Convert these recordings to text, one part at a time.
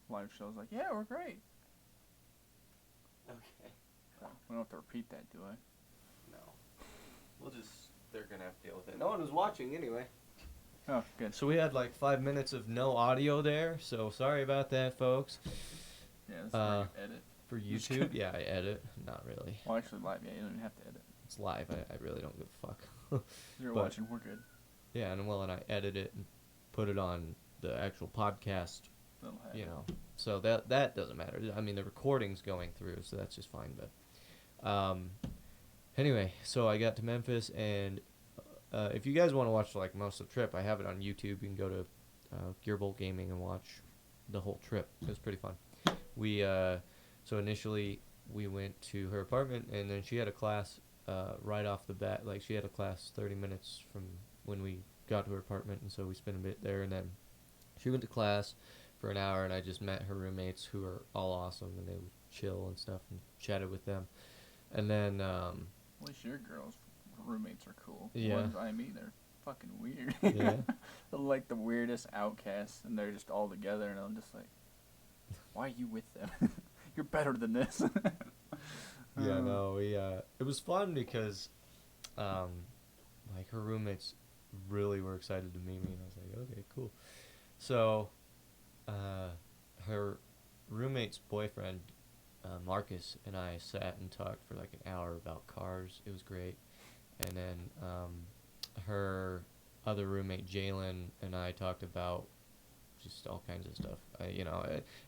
live shows like, yeah, we're great. Okay. We don't have to repeat that, do I? No. They're gonna have to deal with it. No one was watching anyway. Oh, good. So we had like 5 minutes of no audio there, so sorry about that, folks. Yeah, this is where you edit. For YouTube, yeah, I edit. Not really. Well, actually, live, yeah, you don't even have to edit. It's live. I really don't give a fuck. You're But- watching, we're good. Yeah, and I edit it and put it on the actual podcast, That'll happen. you know. So that doesn't matter. I mean, the recording's going through, so that's just fine. But anyway, so I got to Memphis, and if you guys want to watch like most of the trip, I have it on YouTube. You can go to Gearbolt Gaming and watch the whole trip. It was pretty fun. We so initially we went to her apartment, and then she had a class right off the bat. Like she had a class 30 minutes from when we got to her apartment, and so we spent a bit there, and then she went to class for an hour, and I just met her roommates, who are all awesome, and they would chill and stuff, and chatted with them, and then At least your girls' roommates are cool. The Yeah. ones I meet, they're fucking weird. Yeah. They're like the weirdest outcasts, and they're just all together, and I'm just like, why are you with them? You're better than this. Yeah, no, we it was fun because like her roommates really were excited to meet me, and I was like, okay, cool. So her roommate's boyfriend Marcus and I sat and talked for like an hour about cars. It was great. And then her other roommate Jalen and I talked about just all kinds of stuff.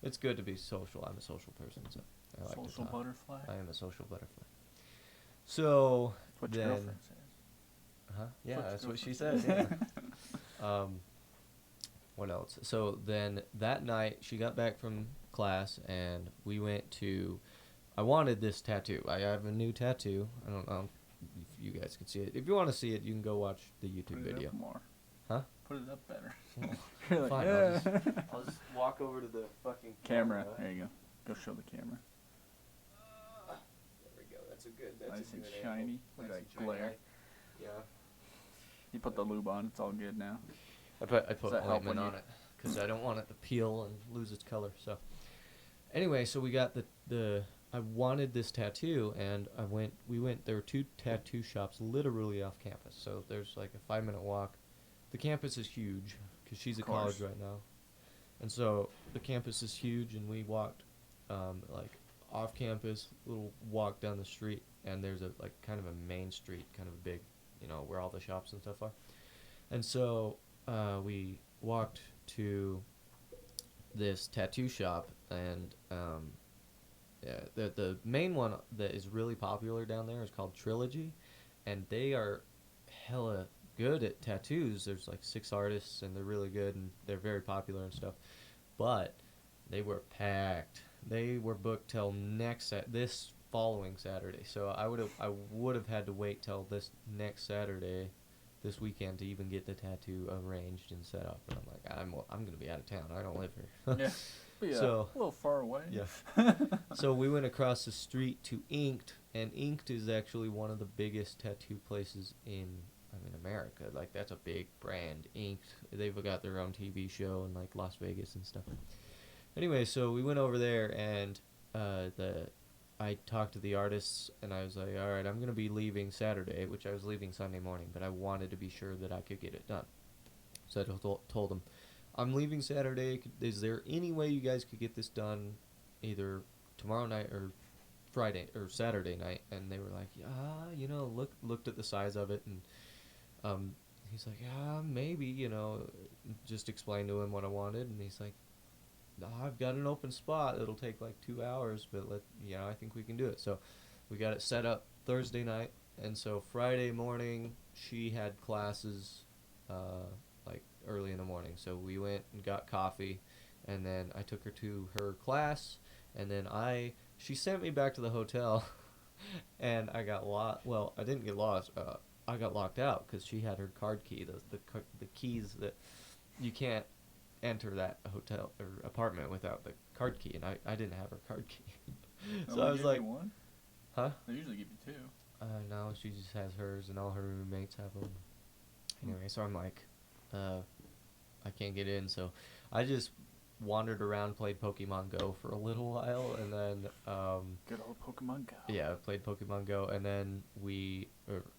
It's good to be social. I'm a social person, so I like to Social talk. butterfly. I am a social butterfly. So That's what your then, girlfriend says. huh? Yeah, your that's what she girlfriend said. Yeah. What else? So then that night she got back from class and we went to. I wanted this tattoo. I have a new tattoo. I don't know if you guys can see it. If you want to see it, you can go watch the YouTube Put it video. up more. Huh? Put it up better. Well, You're like, fine, yeah. I'll just walk over to the fucking Camera. There you go. Go show the camera. There we go. That's a good. That's Nice a and good shiny. angle. Look Nice at and that shiny. glare. Yeah. You put the lube on. It's all good now. I put Does that help ointment when on you- it because I don't want it to peel and lose its color. So anyway, so we got the I wanted this tattoo, and we went. There were 2 tattoo shops literally off campus. So there's like a 5-minute walk. The campus is huge because she's Of at college course. right now, and so the campus is huge. And we walked like off campus, little walk down the street, and there's a like kind of a main street, kind of a big, where all the shops and stuff are. And so we walked to this tattoo shop, and yeah, the main one that is really popular down there is called Trilogy, and they are hella good at tattoos. There's like 6 artists, and they're really good, and they're very popular and stuff. But they were packed. They were booked till this following Saturday. So I would have had to wait till this next Saturday, this weekend, to even get the tattoo arranged and set up. And I'm like, I'm gonna be out of town. I don't live here. Yeah. But yeah, So- a little far away. Yeah. So we went across the street to Inked, and Inked is actually one of the biggest tattoo places in America. Like, that's a big brand, Inked. They've got their own TV show in like Las Vegas and stuff. Anyway, so we went over there, and I talked to the artists, and I was like, all right, I'm gonna be leaving Saturday, which I was leaving Sunday morning, but I wanted to be sure that I could get it done. So I told them, I'm leaving Saturday. Is there any way you guys could get this done either tomorrow night or Friday or Saturday night? And they were like, yeah, looked at the size of it, and he's like, yeah, maybe, just explained to him what I wanted, and he's like, I've got an open spot. It'll take like 2 hours, but I think we can do it. So we got it set up Thursday night, and so Friday morning she had classes like early in the morning. So we went and got coffee, and then I took her to her class, and then she sent me back to the hotel, and I got lost. Well, I didn't get lost. I got locked out because she had her card key, the keys that you can't enter that hotel or apartment without the card key, and I didn't have her card key. So I was like, one? huh? They usually give you 2. No, she just has hers, and all her roommates have them. Anyway, so I'm like, I can't get in, so I just wandered around, played Pokemon Go for a little while, and then Good old Pokemon Go. yeah, I played Pokemon Go, and then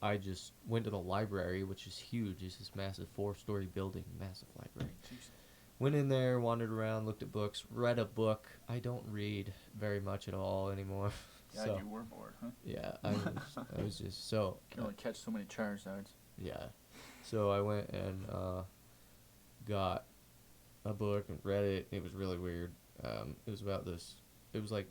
I just went to the library, which is huge. It's this massive 4-story building, massive library. Jesus. Went in there, wandered around, looked at books, read a book. I don't read very much at all anymore. God, So you were bored, huh? yeah, I was just so You can only catch so many Charizards. yeah. So I went and got a book and read it. It was really weird. It was about this. It was like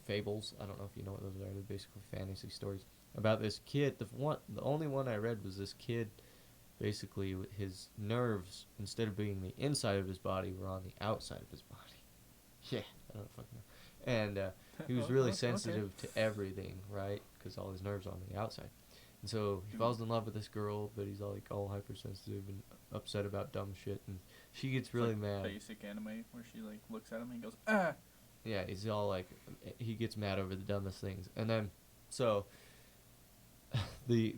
fables. I don't know if you know what those are. They're basically fantasy stories about this kid. The only one I read was this kid. Basically, his nerves, instead of being the inside of his body, were on the outside of his body. Yeah, I don't fucking know. And he was really Okay. sensitive to everything, right? Because all his nerves are on the outside. And so he falls in love with this girl, but he's all hypersensitive and upset about dumb shit. And she gets really It's like mad. Basic anime where she like looks at him and goes, ah. Yeah, he's all like, he gets mad over the dumbest things. And then, so, the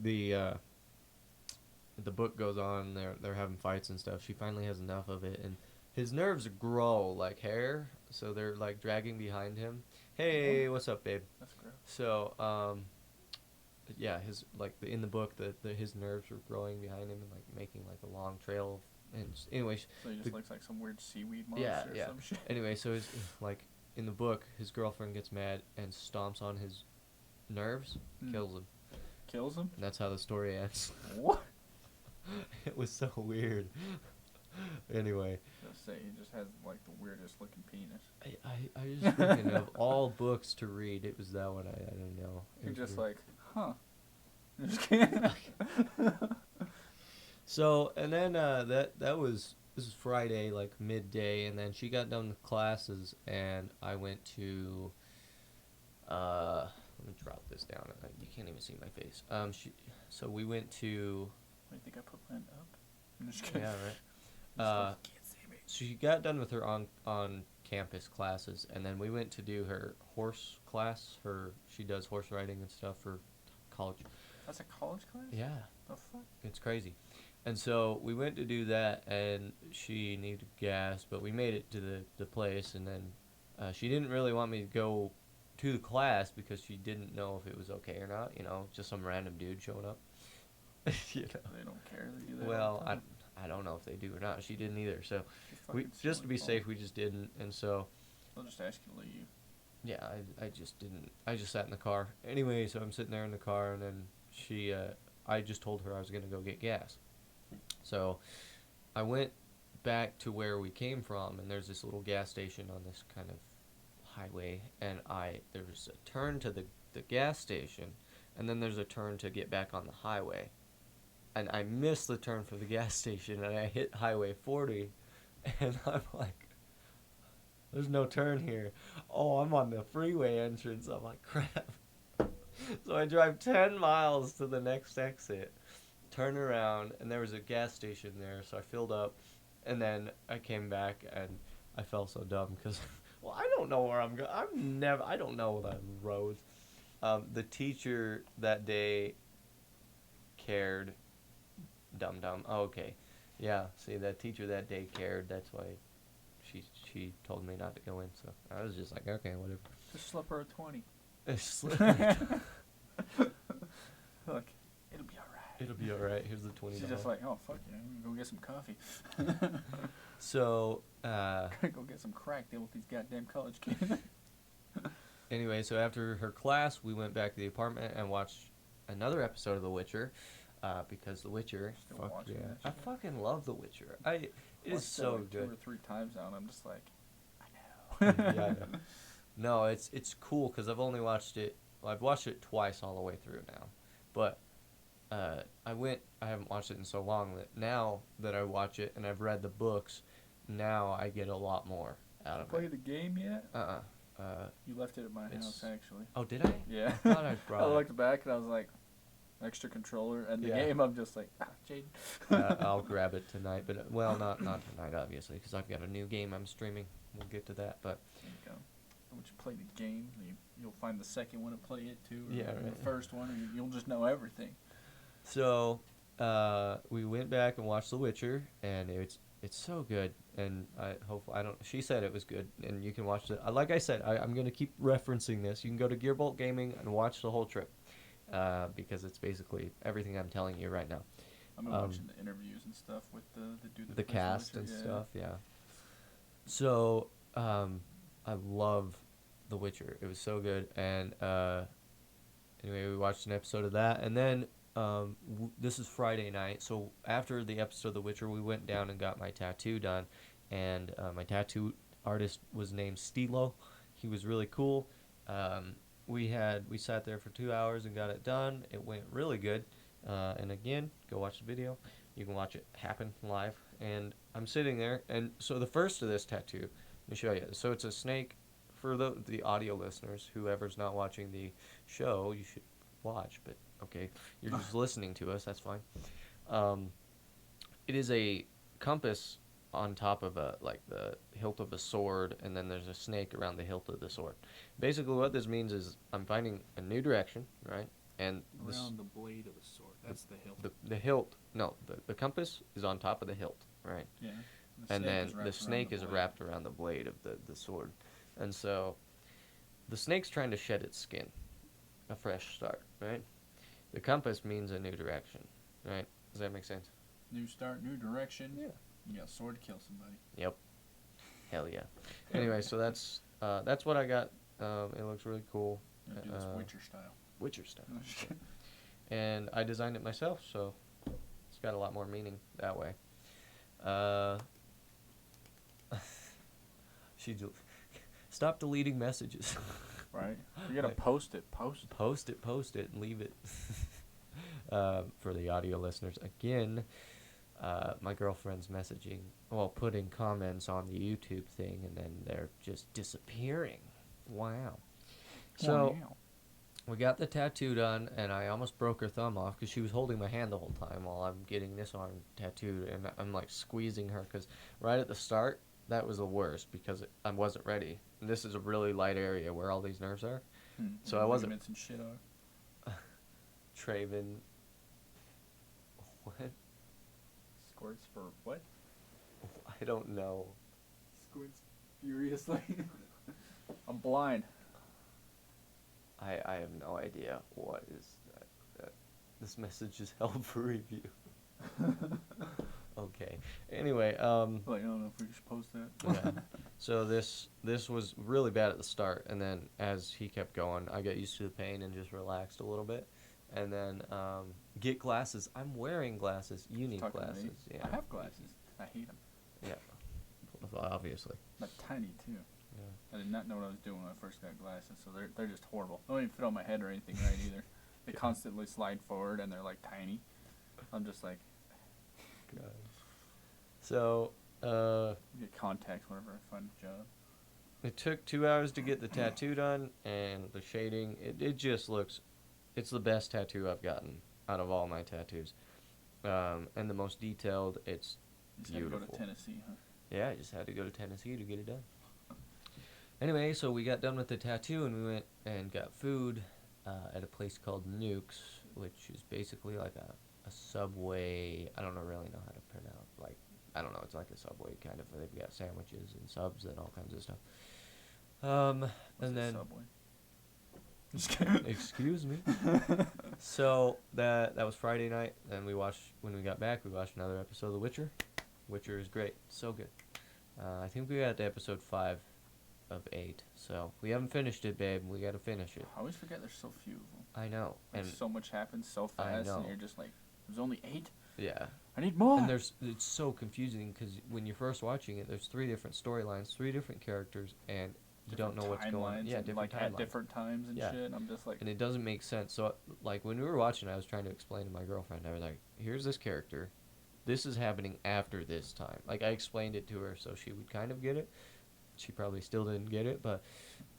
book goes on, they're having fights and stuff. She finally has enough of it, and his nerves grow like hair, so they're like dragging behind him. Hey, what's up, babe? That's gross. So, yeah, in the book, his nerves were growing behind him and like making like a long trail. And anyway, So he just looks like some weird seaweed monster yeah, or yeah. some shit. Anyway, so his, like in the book, his girlfriend gets mad and stomps on his nerves, Hmm. kills him, Kills him? and that's how the story ends. What? It was so weird. Anyway, Just say he just has like the weirdest looking penis. I just thinking of all books to read, it was that one. I don't know. It You're was just weird. like, huh. Just kidding. So, and then this was Friday, like midday, and then she got done with classes, and I went to, let me drop this down. You can't even see my face. So we went to, I think I put mine up. I'm just kidding. yeah, right. Just like, you can't see me. So she got done with her on campus classes, and then we went to do her horse class. She does horse riding and stuff for college. That's a college class? Yeah, The fuck? it's crazy. And so we went to do that, and she needed gas, but we made it to the place, and then she didn't really want me to go to the class because she didn't know if it was okay or not. You know, just some random dude showing up. You know. They don't care. They do that. Well, all the time. I don't know if they do or not. She didn't either. So Fucking just to be silly safe, we just didn't. And so They'll just ask you to leave. yeah, I just didn't. I just sat in the car. Anyway, so I'm sitting there in the car, and then I just told her I was gonna go get gas. So I went back to where we came from, and there's this little gas station on this kind of highway, and there's a turn to the gas station, and then there's a turn to get back on the highway. And I missed the turn for the gas station, and I hit Highway 40, and I'm like, there's no turn here. Oh, I'm on the freeway entrance. I'm like, crap. So I drive 10 miles to the next exit, turn around, and there was a gas station there, so I filled up, and then I came back, and I felt so dumb, because, well, I don't know where I'm going. I don't know the roads. The teacher that day cared. Dumb. Oh, okay. Yeah, see, that teacher that day cared. That's why she told me not to go in, so I was just like, okay, whatever. Just slip her a 20. Look, it'll be alright. It'll be alright. Here's the $20. She's just like, oh, fuck yeah, I'm gonna go get some coffee. So, Go get some crack, deal with these goddamn college kids. anyway, so after her class, we went back to the apartment and watched another episode of The Witcher, because The Witcher, Still fuck watching yeah. that I shit. fucking love The Witcher. It is Watched it so like good. 2 or 3 times now, and I'm just like, I know. Yeah, I know. No, it's cool because I've only watched it. Well, I've watched it twice all the way through now, but I haven't watched it in so long that now that I watch it and I've read the books, now I get a lot more out of Play it. the game yet? You left it at my It's- house, actually. Oh, did I? Yeah. I thought I I brought it. looked back and I was like, extra controller, and the Yeah. game, I'm just like, Jaden. I'll grab it tonight, but well, not tonight obviously because I've got a new game I'm streaming. We'll get to that, but There you go. Once you play the game, you'll find the second one to play it too, or Yeah, the right. first one, and you'll just know everything. so we went back and watched The Witcher, and it's so good. and I hope I don't. She said it was good, and you can watch it. Like I said, I'm gonna keep referencing this. You can go to Gearbolt Gaming and watch the whole trip, because it's basically everything I'm telling you right now. I've been watching the interviews and stuff with the dude. The cast and stuff, yeah. So, I love The Witcher. It was so good, and anyway, we watched an episode of that, and then this is Friday night. So after the episode of The Witcher, we went down and got my tattoo done, and my tattoo artist was named Stilo. He was really cool. We sat there for 2 hours and got it done. It went really good. And again, go watch the video. You can watch it happen live. And I'm sitting there, and so the first of this tattoo, let me show you. So it's a snake. For the audio listeners, whoever's not watching the show, you should watch. But okay, you're just listening to us. That's fine. It is a compass on top of the hilt of a sword, and then there's a snake around the hilt of the sword. Basically, what this means is I'm finding a new direction, right? And around the blade of the sword. That's the hilt. The hilt. No, the compass is on top of the hilt, right? Yeah. And then the snake is wrapped around the blade of the sword. And so the snake's trying to shed its skin, a fresh start, right? The compass means a new direction, right? Does that make sense? New start, new direction. Yeah. You got a sword to kill somebody. Yep. Hell yeah. Anyway, so that's what I got. It looks really cool. Do this Witcher style. Witcher style. And I designed it myself, so it's got a lot more meaning that way. Stop deleting messages. Right? You gotta post it. Post it, and leave it. For the audio listeners, again, my girlfriend's putting comments on the YouTube thing, and then they're just disappearing. Wow. So, we got the tattoo done, and I almost broke her thumb off because she was holding my hand the whole time while I'm getting this arm tattooed, and I'm like squeezing her because right at the start, that was the worst because I wasn't ready. And this is a really light area where all these nerves are. So I wasn't. And shit are. Traven. What? Squirts for what? I don't know. Squirts furiously. I'm blind. I have no idea what is that. This message is held for review. Okay. Anyway, Like, I don't know if we should post that. yeah. So this was really bad at the start, and then as he kept going, I got used to the pain and just relaxed a little bit. And then get glasses. I'm wearing glasses. You need glasses. Yeah. I have glasses. I hate them. Yeah. Obviously. But tiny too. Yeah. I did not know what I was doing when I first got glasses, so they're just horrible. They don't even fit on my head or anything right either. They constantly slide forward and they're like tiny. I'm just like. God. So. Get contacts whenever I find a job. It took 2 hours to get the tattoo done, and the shading. It just looks. It's the best tattoo I've gotten out of all my tattoos, and the most detailed. It's beautiful. Had to go to Tennessee, huh? Yeah, I just had to go to Tennessee to get it done. Anyway, so we got done with the tattoo, and we went and got food at a place called Nuke's, which is basically like a Subway. I don't really know how to pronounce. I don't know. It's like a Subway kind of. They've got sandwiches and subs and all kinds of stuff. And then. Subway? Just kidding. Excuse me. So that was Friday night, and when we got back, we watched another episode of The Witcher. Witcher is great, so good. I think we got to episode 5 of 8, so we haven't finished it, babe. We got to finish it. I always forget there's so few of them. I know, and so much happens so fast, and you're just like, there's only 8. Yeah. I need more. And it's so confusing because when you're first watching it, there's 3 different storylines, 3 different characters, and you don't know what's going on. Yeah, different timelines. At different times and shit. And I'm just like. And it doesn't make sense. So, like, when we were watching, I was trying to explain to my girlfriend. I was like, here's this character. This is happening after this time. Like, I explained it to her so she would kind of get it. She probably still didn't get it, but.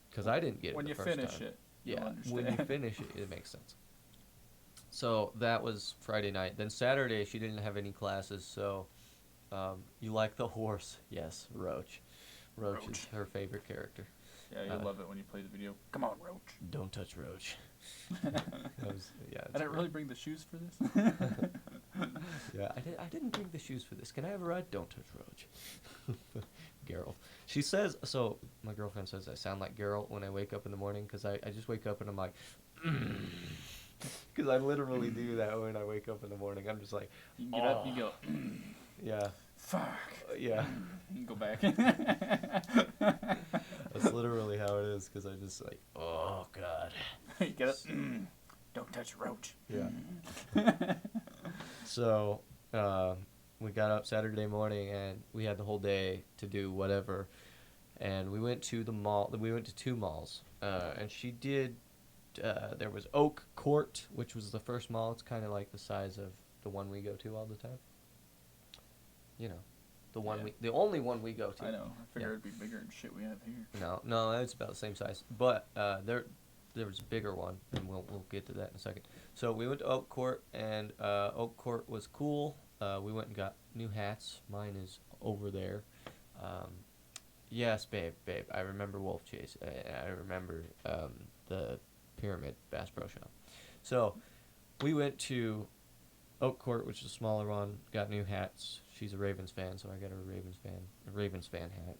Because I didn't get it the first time. When you finish it. Yeah, when you finish it, it makes sense. So, that was Friday night. Then Saturday, she didn't have any classes, so. You like the horse? Yes, Roach. Roach is her favorite character. Yeah, you love it when you play the video. Come on, Roach. Don't touch Roach. I didn't really bring the shoes for this. Yeah, I didn't bring the shoes for this. Can I have a ride? Don't touch Roach. Geralt. She says, so my girlfriend says I sound like Geralt when I wake up in the morning because I just wake up and I'm like, because I literally do that when I wake up in the morning. I'm just like, You get up, you go, yeah, fuck. yeah. You go back. That's literally how it is because I just like, oh god. You get up, don't touch Roach. Yeah. So, we got up Saturday morning and we had the whole day to do whatever. And we went to the mall. We went to 2 malls. And she did, there was Oak Court, which was the first mall. It's kind of like the size of the one we go to all the time. You know, the only one we go to. I know. I figured Yeah. it'd be bigger than shit we have here. No, it's about the same size. But, there was a bigger one, and we'll get to that in a second. So we went to Oak Court, and Oak Court was cool. We went and got new hats. Mine is over there. Yes, babe. I remember Wolf Chase. I remember the Pyramid Bass Pro Shop. So we went to Oak Court, which is a smaller one. Got new hats. She's a Ravens fan, so I got her a Ravens fan hat.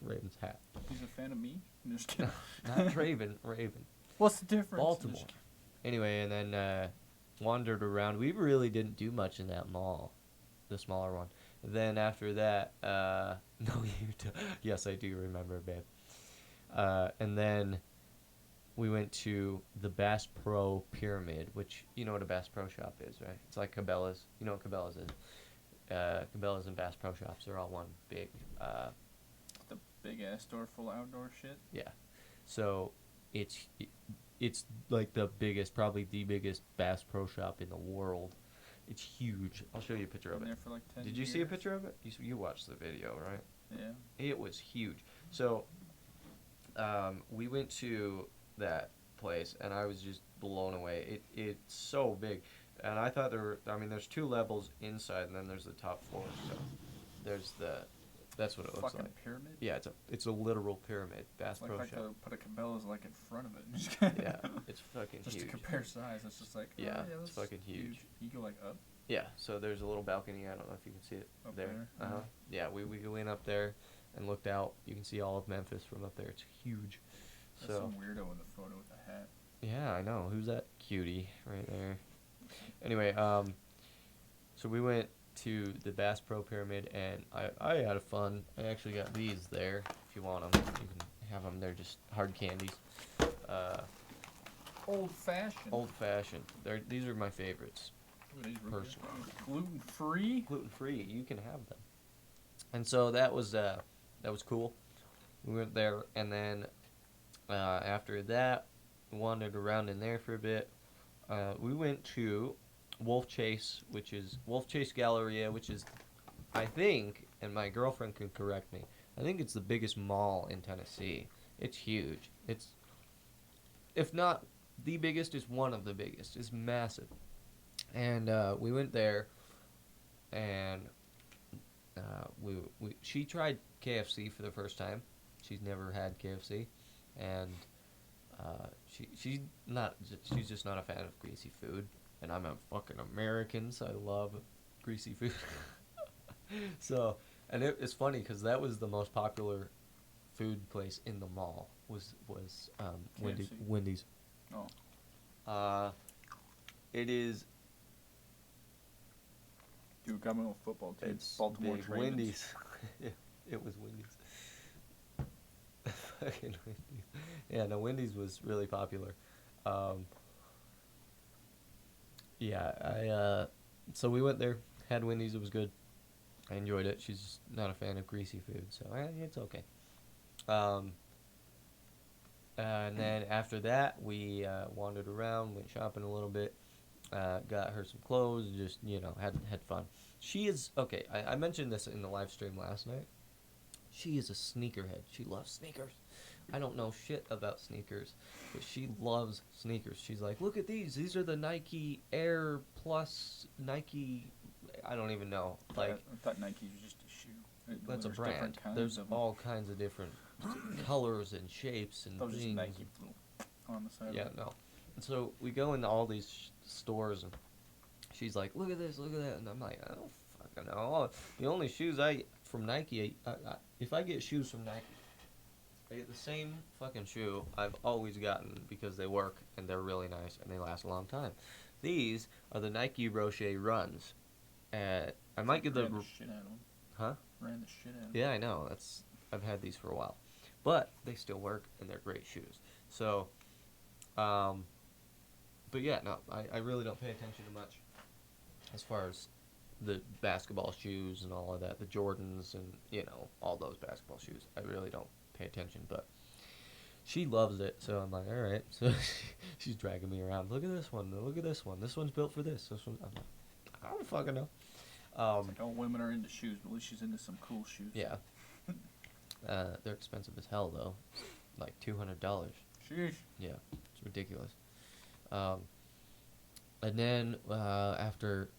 Ravens hat. He's a fan of me? I'm just kidding. Not Raven. What's the difference? Baltimore. Anyway, and then wandered around. We really didn't do much in that mall, the smaller one. Then after that, no, you do. Yes, I do remember, babe. And then we went to the Bass Pro Pyramid, which you know what a Bass Pro Shop is, right? It's like Cabela's. You know what Cabela's is? Cabela's and Bass Pro Shops are all one big. The big ass store full of outdoor shit. Yeah. So it's like the biggest, probably the biggest Bass Pro Shop in the world. It's huge. I'll show you a picture of Been it. there for like 10 Did you years. see a picture of it? You watched the video, right? Yeah. It was huge. So we went to that place, and I was just blown away. It's so big. And I thought there's 2 levels inside, and then there's the top floor. So there's that's what it looks Fucking like. pyramid. Yeah, it's a literal pyramid. Bass Like Pro to Shop. put a Cabela's like in front of it. Yeah, it's fucking Just huge. to compare size, it's just like Yeah, oh, it's that's fucking huge. You go like up. Yeah, so there's a little balcony. I don't know if you can see it Up there. there, Uh huh. Yeah, we went up there and looked out. You can see all of Memphis from up there. It's huge. That's So some weirdo in the photo with the hat. yeah, I know. Who's that cutie right there? Anyway, so we went to the Bass Pro Pyramid, and I had fun. I actually got these there. If you want them, you can have them. They're just hard candies. Old fashioned. Old fashioned. These are my favorites. Personally. Gluten free. Gluten free. You can have them. And so that was cool. We went there, and then after that, wandered around in there for a bit. We went to Wolf Chase Galleria, which is, I think, and my girlfriend can correct me, I think it's the biggest mall in Tennessee. It's huge. It's, if not the biggest, it's one of the biggest. It's massive. And we went there, and she tried KFC for the first time. She's never had KFC, and she's just not a fan of greasy food. And I'm a fucking American, so I love greasy food. So, and it's funny because that was the most popular food place in the mall was KFC. Wendy's. Oh. It is. Dude, got my own football team. It's Baltimore big. Ravens. Wendy's. Yeah, it was Wendy's. Fucking Wendy's. Yeah, no, Wendy's was really popular. Yeah, so we went there, had Wendy's, it was good. I enjoyed it. She's just not a fan of greasy food, so it's okay. And then after that, we wandered around, went shopping a little bit, got her some clothes, just, had fun. She is, okay, I mentioned this in the live stream last night. She is a sneakerhead. She loves sneakers. I don't know shit about sneakers, but she loves sneakers. She's like, look at these. These are the Nike Air Plus Nike. I don't even know. Like, I thought Nike was just a shoe. That's a There's brand. different kinds There's of them. all kinds of different colors and shapes and That was just things. Nike on the side. Yeah, of it. no. And so we go into all these stores, and she's like, look at this, look at that, and I'm like, I don't fucking know. The only shoes from Nike, if I get shoes from Nike, I get the same fucking shoe I've always gotten because they work and they're really nice and they last a long time. These are the Nike Rocher Runs. I might get the Ran the shit out of them. huh? Ran the shit out of them. Yeah, I know. I've had these for a while, but they still work and they're great shoes. So, but yeah, no, I really don't pay attention to much as far as the basketball shoes and all of that, the Jordans and all those basketball shoes. I really don't pay attention, but she loves it, so I'm like, all right. So she's dragging me around. Look at this one. Look at this one. This one's built for this. This one. I'm like, I don't fucking know. It's like all women are into shoes, but at least she's into some cool shoes. Yeah. They're expensive as hell though, like $200. Sheesh. Yeah, it's ridiculous. And then after,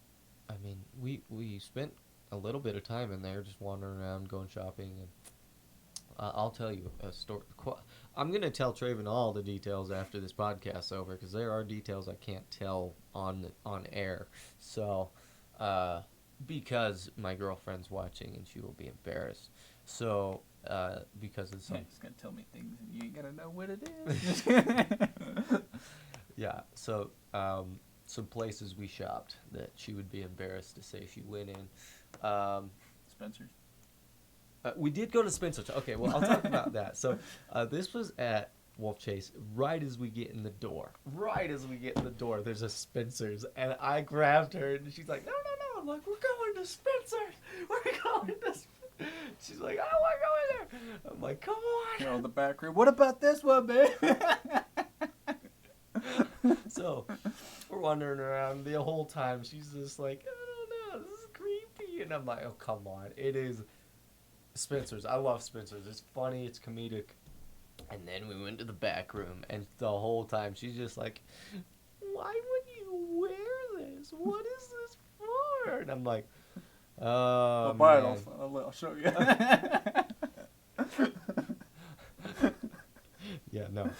I mean, we spent a little bit of time in there just wandering around, going shopping, and I'll tell you a story. I'm gonna tell Traven all the details after this podcast's over because there are details I can't tell on air. So, because my girlfriend's watching and she will be embarrassed. So, because it's He's gonna tell me things and you ain't gonna know what it is. yeah. So, some places we shopped that she would be embarrassed to say she went in. Spencer's. We did go to Spencer's. Okay, well, I'll talk about that. So, this was at Wolf Chase. Right as we get in the door, there's a Spencer's, and I grabbed her, and she's like, "No, no, no!" I'm like, "We're going to Spencer's. We're going to." She's like, "I don't want to go in there." I'm like, "Come on!" You're on the back room. What about this one, babe? So, we're wandering around the whole time. She's just like, "I don't know, this is creepy," and I'm like, "Oh, come on, it is." Spencer's. I love Spencer's. It's funny. It's comedic. And then we went to the back room, and the whole time she's just like, "Why would you wear this? What is this for?" And I'm like, "Oh, buy it. man." I'll show you. Yeah, no.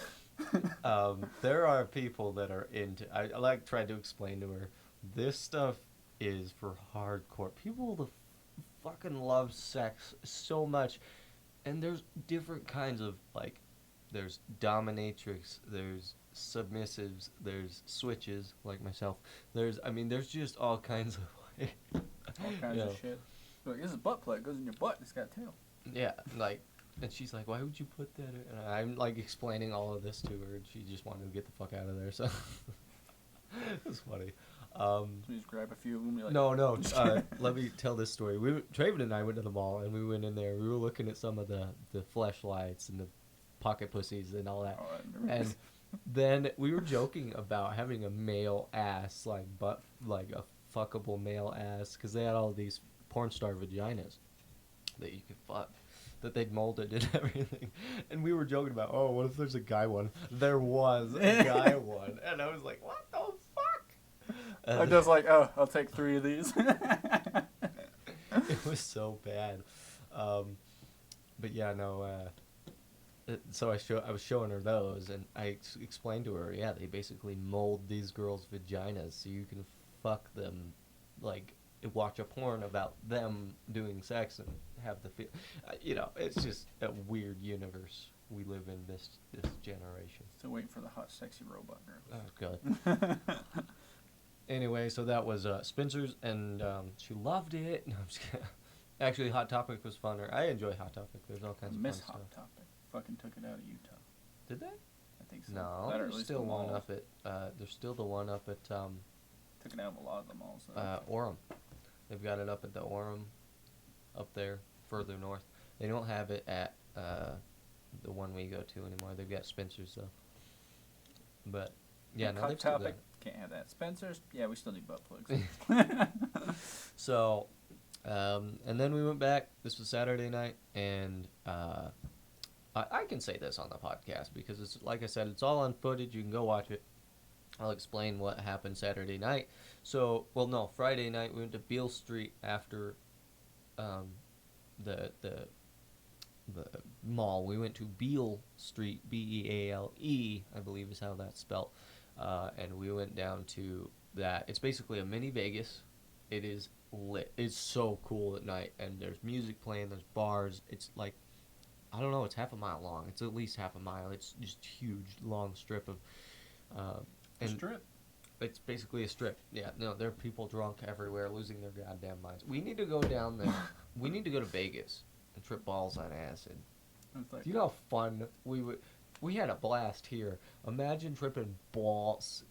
There are people that are into. I like tried to explain to her, this stuff is for hardcore people. The fucking love sex so much, and there's different kinds of there's dominatrix, there's submissives, there's switches like myself, there's just all kinds of All kinds of shit. Like, this is butt plug. It goes in your butt. It's got tail. yeah, and she's like, "Why would you put that in?" And I'm explaining all of this to her, and she just wanted to get the fuck out of there, so it's funny. So you just grab a few of them. You're like, No. Let me tell this story. Traven and I went to the mall, and we went in there. We were looking at some of the fleshlights and the pocket pussies and all that. And then we were joking about having a male ass, like a fuckable male ass, because they had all these porn star vaginas that you could fuck, that they'd molded and everything. And we were joking about, oh, what if there's a guy one? There was a guy one. And I was like, what the fuck? I'm just like, oh, I'll take 3 of these. It was so bad. But yeah, no. So I was showing her those, and I explained to her, yeah, they basically mold these girls' vaginas so you can fuck them, watch a porn about them doing sex and have the feel. It's just a weird universe we live in this generation. Still waiting for the hot, sexy robot girl. Oh, God. Anyway, so that was Spencer's, and she loved it. No, I'm just kidding. Actually, Hot Topic was funner. I enjoy Hot Topic. There's all kinds of Miss fun Hot stuff. Topic. Fucking took it out of Utah. Did they? I think so. No, That or at there's least still the one malls. up at. There's still the one up at Took it out of a lot of the malls. Orem. They've got it up at the Orem, up there further north. They don't have it at the one we go to anymore. They've got Spencer's though. But yeah, no, Hot they've still got Topic. it. Can't have that. Spencer's. Yeah, we still need butt plugs. So, and then we went back. This was Saturday night, and I can say this on the podcast because it's like I said, it's all on footage. You can go watch it. I'll explain what happened Saturday night. So, Friday night we went to Beale Street after the mall. We went to Beale Street, Beale, I believe is how that's spelled. And we went down to that it's basically a mini Vegas. It is lit. It's so cool at night, and there's music playing. There's bars. It's like, I don't know. It's half a mile long. It's at least half a mile. It's just huge, long strip of. Uh, and Strip. It's basically a strip. Yeah, no, there are people drunk everywhere, losing their goddamn minds. We need to go down there. We need to go to Vegas and trip balls on acid. It's like Do you know how fun we would? We had a blast here. Imagine tripping balls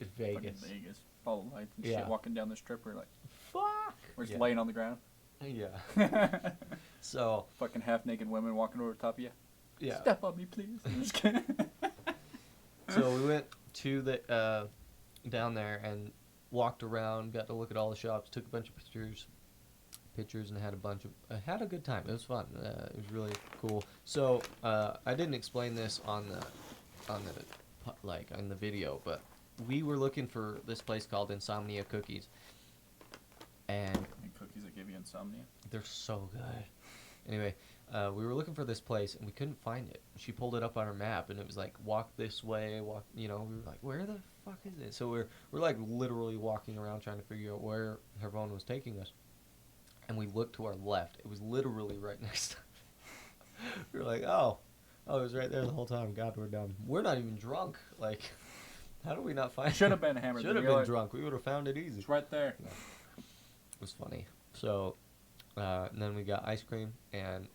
in fucking Vegas. Vegas. All the lights and Yeah. shit walking down the strip. We're like, Fuck. we're just Yeah. laying on the ground. Yeah. So Fucking half naked women walking over top of you. yeah. Step on me, please. I'm just kidding. So we went to the down there and walked around, got to look at all the shops, took a bunch of pictures, and had a bunch of had a good time. It was fun. It was really cool. So I didn't explain this on the video, but we were looking for this place called Insomnia Cookies, and And cookies that give you insomnia. they're so good. Anyway, we were looking for this place and we couldn't find it. She pulled it up on her map and it was like, walk this way, walk. You know, we were like, where the fuck is it? So we're like literally walking around trying to figure out where her phone was taking us. And we looked to our left. It was literally right next to. We were like, oh, it was right there the whole time. God, we're dumb. We're not even drunk. Like, how do we not find? Should have been hammered. Should have been drunk. We would have found it easy. It's right there. It was funny. So, and then we got ice cream, and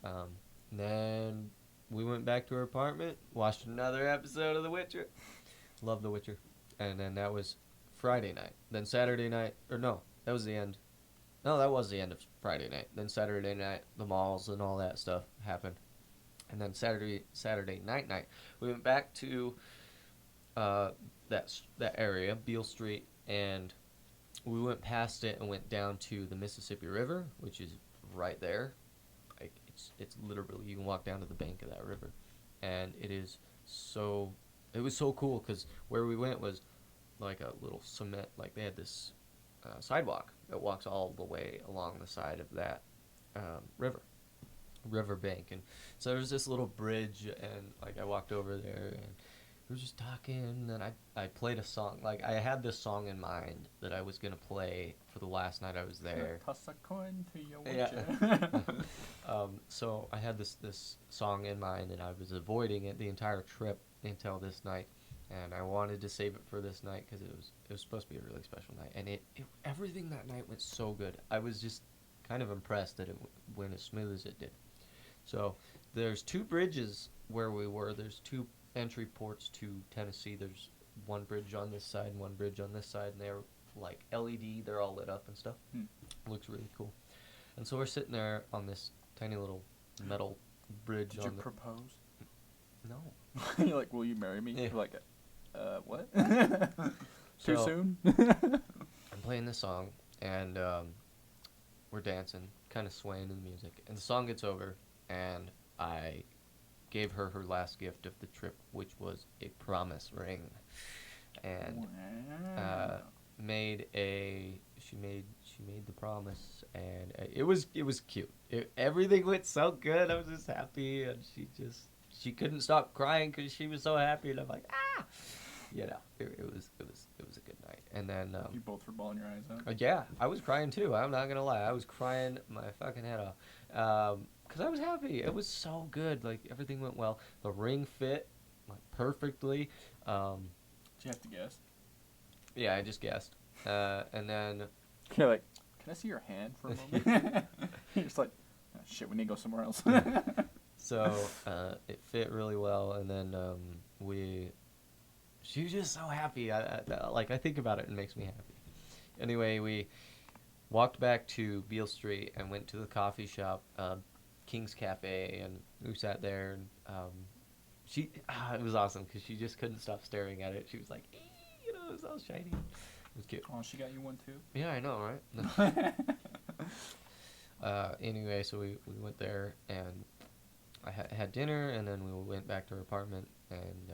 then we went back to our apartment, watched another episode of The Witcher. Love The Witcher. And then that was Friday night. Then Saturday night, or no, that was the end. No, that was the end of Friday night. Then Saturday night, the malls and all that stuff happened. And then Saturday night, we went back to that area, Beale Street, and we went past it and went down to the Mississippi River, which is right there. Like it's literally, you can walk down to the bank of that river, and it was so cool because where we went was like a little cement, like they had this sidewalk that walks all the way along the side of that river bank, and so there's this little bridge, and like I walked over there and we were just talking, and I played a song. Like I had this song in mind that I was gonna play for the last night I was there. Toss a coin to your Yeah. Witcher. So I had this song in mind, and I was avoiding it the entire trip until this night, and I wanted to save it for this night because it was supposed to be a really special night, and everything that night went so good. I was just kind of impressed that it went as smooth as it did. So there's two bridges where we were. There's two entry ports to Tennessee. There's one bridge on this side and one bridge on this side, and they're like LED. They're all lit up and stuff. Looks really cool. And so we're sitting there on this tiny little metal bridge. Did you propose? No. You're like, will you marry me? Yeah. You're like, what? Too So- soon? I'm playing this song, and we're dancing, kind of swaying to the music. And the song gets over, and I gave her her last gift of the trip, which was a promise ring. And Wow. she made the promise, and it was cute. Everything went so good. I was just happy, and she couldn't stop crying because she was so happy, and I'm like, ah, you know, it was a good night. And then You both were bawling your eyes out. yeah, I was crying too. I'm not gonna lie, I was crying my fucking head off because I was happy. It was so good. Like everything went well. The ring fit like perfectly. Did you have to guess? Yeah, I just guessed. And then You're like, can I see your hand for a moment? You're just like, oh, shit, we need to go somewhere else. so it fit really well. And then she was just so happy. I think about it and it makes me happy. Anyway, we walked back to Beale Street and went to the coffee shop, King's Cafe, and we sat there. And it was awesome because she just couldn't stop staring at it. She was like, you know, it was all shiny. It was cute. Oh, she got you one too? Yeah, I know, right? Anyway, so we went there, and I had dinner, and then we went back to our apartment, and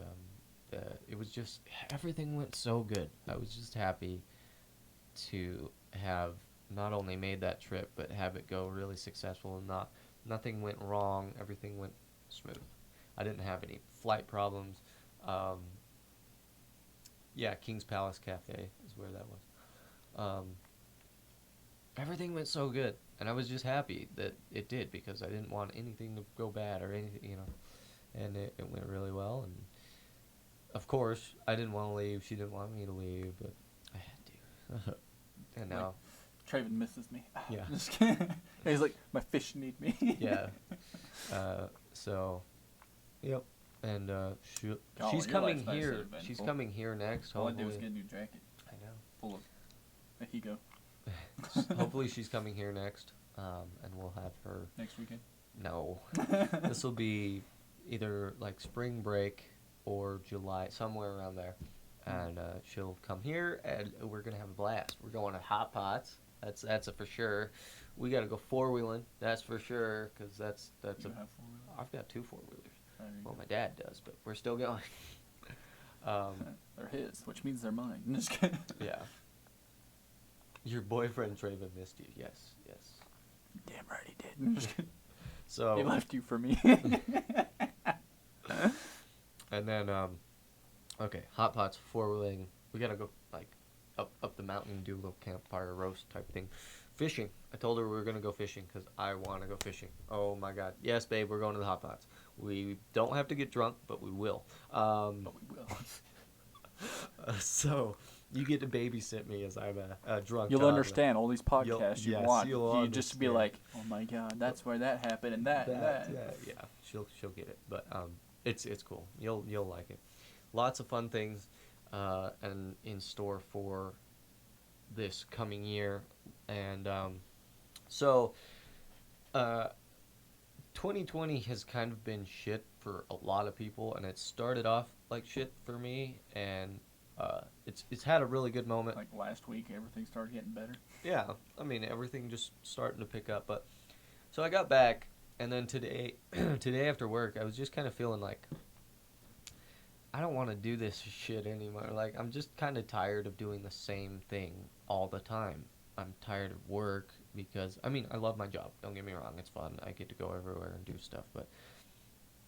it was just, everything went so good. I was just happy to have not only made that trip, but have it go really successful, and nothing went wrong. Everything went smooth. I didn't have any flight problems. Yeah, King's Palace Cafe is where that was. Everything went so good, and I was just happy that it did because I didn't want anything to go bad or anything, you know. And it went really well, and of course, I didn't want to leave. She didn't want me to leave, but I had to. And now, Traven misses me. Yeah. Just kidding. He's like, my fish need me. yeah. So, yep. And Golly, she's your coming life's nice here. and She's eventful. coming here next. All I did was Hopefully, get a new jacket I know. full of Mexico Hopefully, she's coming here next, and we'll have her. next weekend. No, this will be either like spring break or July, somewhere around there, and she'll come here, and we're gonna have a blast. We're going to Hot Pots. That's a for sure. We gotta go 4-wheeling. That's for sure, cause that's You a. have four-wheelers? I've got 2 4-wheelers. There you Well, go. my dad does, but we're still going. They're his, which means they're mine. Just kidding. Yeah. Your boyfriend Traven missed you. Yes, yes. Damn right he did. Just kidding. So. He left you for me. And then, okay, Hot Pots, 4-wheeling. We gotta go like up the mountain and do a little campfire roast type thing. Fishing. I told her we were gonna go fishing because I want to go fishing. Oh my God, yes, babe, we're going to the Hot Pots. We don't have to get drunk, but we will. But we will. So you get to babysit me as I'm a drunk. You'll toddler. understand all these podcasts you yes, watch. you'll You just be understand. like, oh my God, that's where that happened and that and that. Yeah, she'll get it, but it's cool. You'll like it. Lots of fun things, and in store for this coming year, and so 2020 has kind of been shit for a lot of people, and it started off like shit for me, and it's had a really good moment. Like last week, everything started getting better. Yeah, I mean everything just starting to pick up, but so I got back, and then today after work, I was just kind of feeling like I don't want to do this shit anymore. Like I'm just kind of tired of doing the same thing all the time. I'm tired of work because I mean I love my job. Don't get me wrong, it's fun. I get to go everywhere and do stuff, but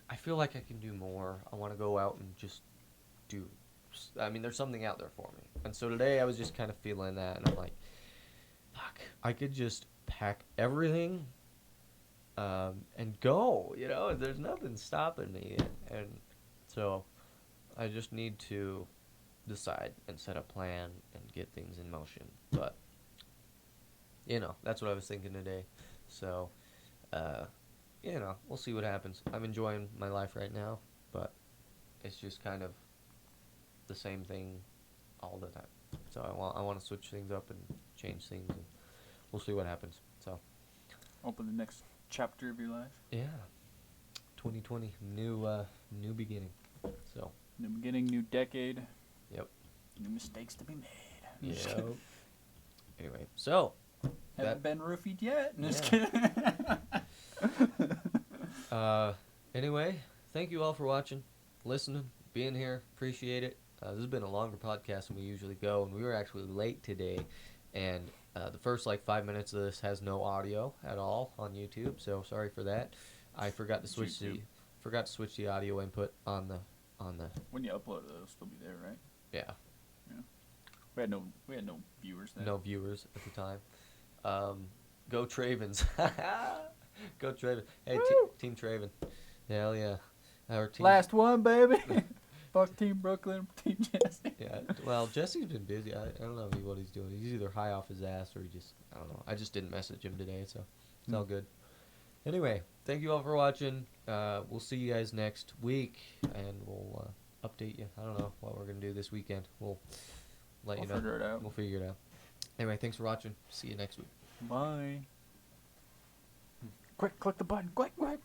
I feel like I can do more. I want to go out and just do. I mean, there's something out there for me. And so today I was just kind of feeling that, and I'm like, fuck, I could just pack everything and go, you know, there's nothing stopping me. And so I just need to decide and set a plan and get things in motion. But, you know, that's what I was thinking today. So, you know, we'll see what happens. I'm enjoying my life right now, but it's just kind of the same thing all the time. So I want to switch things up and change things, and we'll see what happens. So Open the next chapter of your life. yeah, 2020, new beginning. So New beginning, new decade. Yep. New mistakes to be made. Just yeah. kidding. Anyway, so Haven't been roofied yet. Just Yeah. kidding. Anyway, thank you all for watching, listening, being here. Appreciate it. This has been a longer podcast than we usually go, and we were actually late today. And the first 5 minutes of this has no audio at all on YouTube, so sorry for that. I forgot to switch the audio input on the. When you upload it, it'll still be there, right? Yeah. We had no viewers then. No viewers at the time. Go Travens. Go Traven. Hey, Team Traven. Hell yeah. Our team. Last one, baby. Fuck Team Brooklyn, Team Jesse. Yeah. Well, Jesse's been busy. I don't know what he's doing. He's either high off his ass or I don't know. I just didn't message him today, so it's all good. Anyway, thank you all for watching. We'll see you guys next week, and we'll update you. I don't know what we're going to do this weekend. We'll let you know. Figure it out. We'll figure it out. Anyway, thanks for watching. See you next week. Bye. Quick, click the button. Quick, quick.